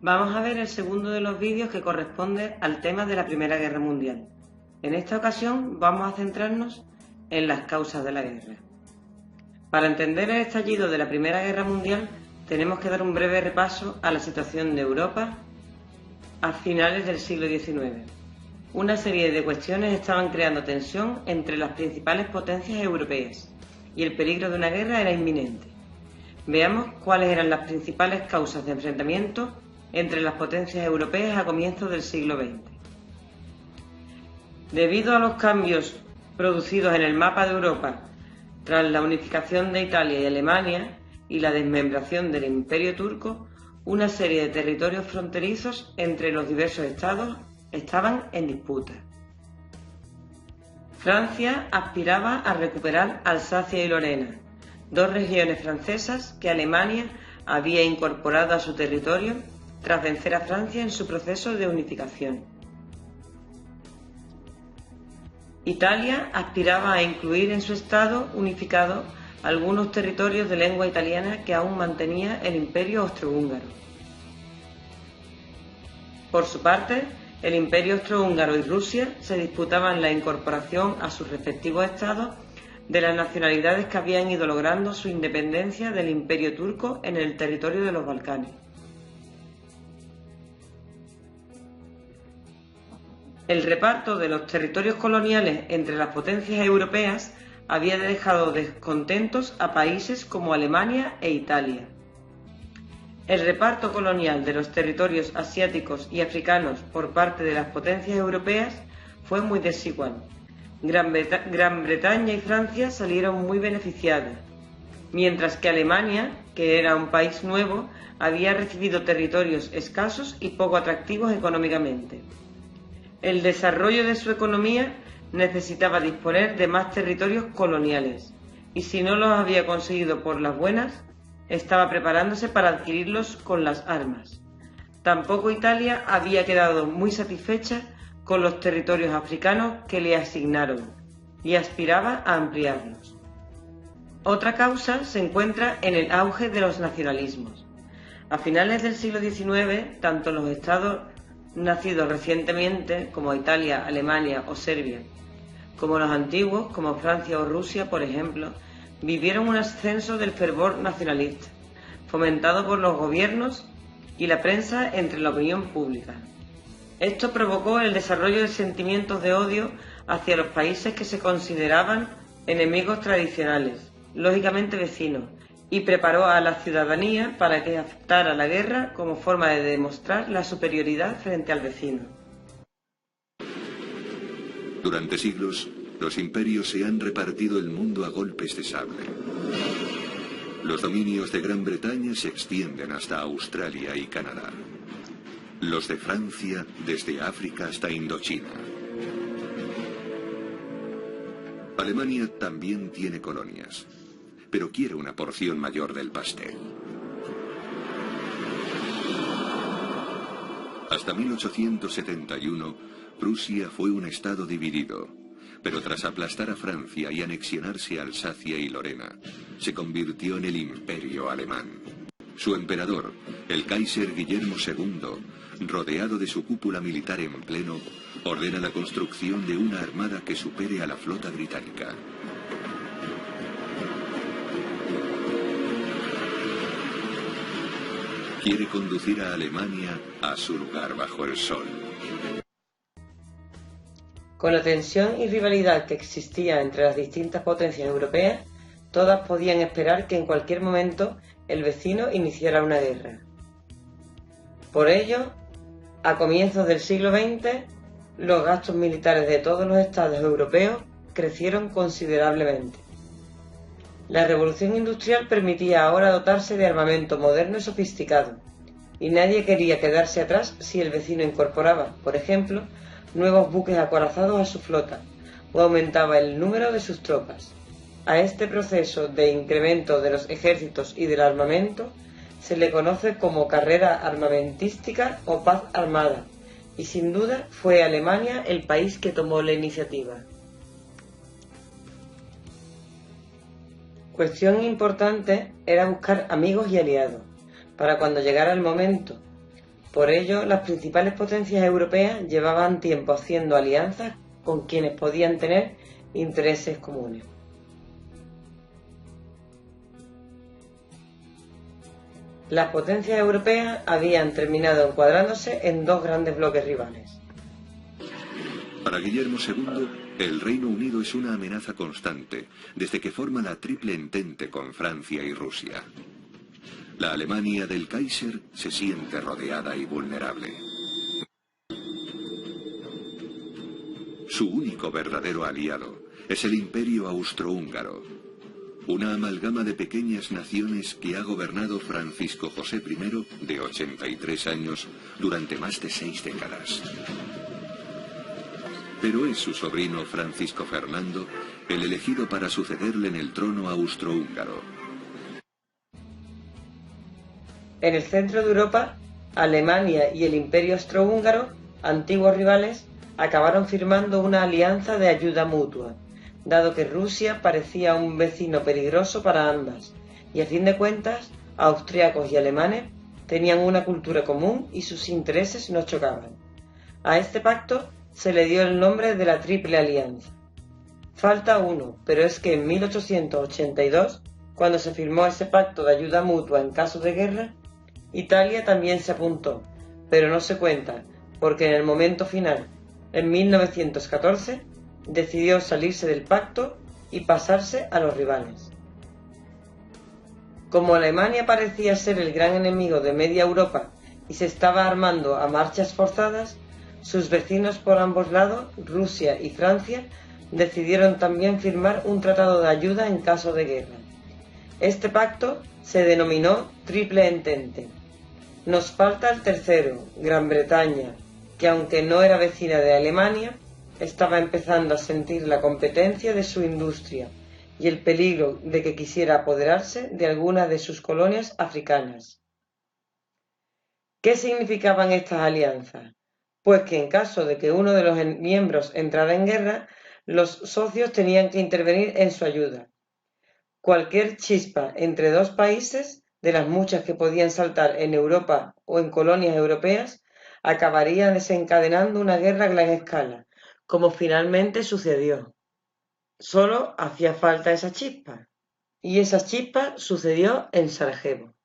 Vamos a ver el segundo de los vídeos que corresponde al tema de la Primera Guerra Mundial. En esta ocasión vamos a centrarnos en las causas de la guerra. Para entender el estallido de la Primera Guerra Mundial tenemos que dar un breve repaso a la situación de Europa a finales del siglo XIX. Una serie de cuestiones estaban creando tensión entre las principales potencias europeas y el peligro de una guerra era inminente. Veamos cuáles eran las principales causas de enfrentamiento entre las potencias europeas a comienzos del siglo XX. Debido a los cambios producidos en el mapa de Europa tras la unificación de Italia y Alemania y la desmembración del Imperio turco, una serie de territorios fronterizos entre los diversos estados estaban en disputa. Francia aspiraba a recuperar Alsacia y Lorena, dos regiones francesas que Alemania había incorporado a su territorio tras vencer a Francia en su proceso de unificación. Italia aspiraba a incluir en su estado unificado algunos territorios de lengua italiana que aún mantenía el Imperio Austrohúngaro. Por su parte, el Imperio Austrohúngaro y Rusia se disputaban la incorporación a sus respectivos estados de las nacionalidades que habían ido logrando su independencia del Imperio turco en el territorio de los Balcanes. El reparto de los territorios coloniales entre las potencias europeas había dejado descontentos a países como Alemania e Italia. El reparto colonial de los territorios asiáticos y africanos por parte de las potencias europeas fue muy desigual. Gran Bretaña y Francia salieron muy beneficiados, mientras que Alemania, que era un país nuevo, había recibido territorios escasos y poco atractivos económicamente. El desarrollo de su economía necesitaba disponer de más territorios coloniales, y si no los había conseguido por las buenas, estaba preparándose para adquirirlos con las armas. Tampoco Italia había quedado muy satisfecha con los territorios africanos que le asignaron, y aspiraba a ampliarlos. Otra causa se encuentra en el auge de los nacionalismos. A finales del siglo XIX, tanto los estados nacidos recientemente, como Italia, Alemania o Serbia, como los antiguos, como Francia o Rusia, por ejemplo, vivieron un ascenso del fervor nacionalista, fomentado por los gobiernos y la prensa entre la opinión pública. Esto provocó el desarrollo de sentimientos de odio hacia los países que se consideraban enemigos tradicionales, lógicamente vecinos, y preparó a la ciudadanía para que aceptara la guerra como forma de demostrar la superioridad frente al vecino. Durante siglos, los imperios se han repartido el mundo a golpes de sable. Los dominios de Gran Bretaña se extienden hasta Australia y Canadá. Los de Francia desde África hasta Indochina. Alemania también tiene colonias, pero quiere una porción mayor del pastel. Hasta 1871, Prusia fue un estado dividido, pero tras aplastar a Francia y anexionarse a Alsacia y Lorena, se convirtió en el Imperio Alemán. Su emperador, el Kaiser Guillermo II, rodeado de su cúpula militar en pleno, ordena la construcción de una armada que supere a la flota británica. Quiere conducir a Alemania a su lugar bajo el sol. Con la tensión y rivalidad que existía entre las distintas potencias europeas, todas podían esperar que en cualquier momento el vecino iniciara una guerra. Por ello, a comienzos del siglo XX, los gastos militares de todos los estados europeos crecieron considerablemente. La revolución industrial permitía ahora dotarse de armamento moderno y sofisticado, y nadie quería quedarse atrás si el vecino incorporaba, por ejemplo, nuevos buques acorazados a su flota, o aumentaba el número de sus tropas. A este proceso de incremento de los ejércitos y del armamento se le conoce como carrera armamentística o paz armada, y sin duda fue Alemania el país que tomó la iniciativa. Cuestión importante era buscar amigos y aliados, para cuando llegara el momento. Por ello, las principales potencias europeas llevaban tiempo haciendo alianzas con quienes podían tener intereses comunes. Las potencias europeas habían terminado encuadrándose en dos grandes bloques rivales. Para Guillermo II, el Reino Unido es una amenaza constante desde que forma la Triple Entente con Francia y Rusia. La Alemania del Kaiser se siente rodeada y vulnerable. Su único verdadero aliado es el Imperio Austrohúngaro, una amalgama de pequeñas naciones que ha gobernado Francisco José I, de 83 años, durante más de 6 décadas. Pero es su sobrino Francisco Fernando el elegido para sucederle en el trono austrohúngaro. En el centro de Europa, Alemania y el Imperio Austrohúngaro, antiguos rivales, acabaron firmando una alianza de ayuda mutua, dado que Rusia parecía un vecino peligroso para ambas, y a fin de cuentas, austriacos y alemanes tenían una cultura común y sus intereses no chocaban. A este pacto se le dio el nombre de la Triple Alianza. Falta uno, pero es que en 1882, cuando se firmó ese pacto de ayuda mutua en caso de guerra, Italia también se apuntó, pero no se cuenta, porque en el momento final, en 1914, decidió salirse del pacto y pasarse a los rivales. Como Alemania parecía ser el gran enemigo de media Europa y se estaba armando a marchas forzadas, sus vecinos por ambos lados, Rusia y Francia, decidieron también firmar un tratado de ayuda en caso de guerra. Este pacto se denominó Triple Entente. Nos falta el tercero, Gran Bretaña, que aunque no era vecina de Alemania, estaba empezando a sentir la competencia de su industria y el peligro de que quisiera apoderarse de alguna de sus colonias africanas. ¿Qué significaban estas alianzas? Pues que en caso de que uno de los miembros entrara en guerra, los socios tenían que intervenir en su ayuda. Cualquier chispa entre dos países, de las muchas que podían saltar en Europa o en colonias europeas, acabaría desencadenando una guerra a gran escala, como finalmente sucedió. Solo hacía falta esa chispa, y esa chispa sucedió en Sarajevo.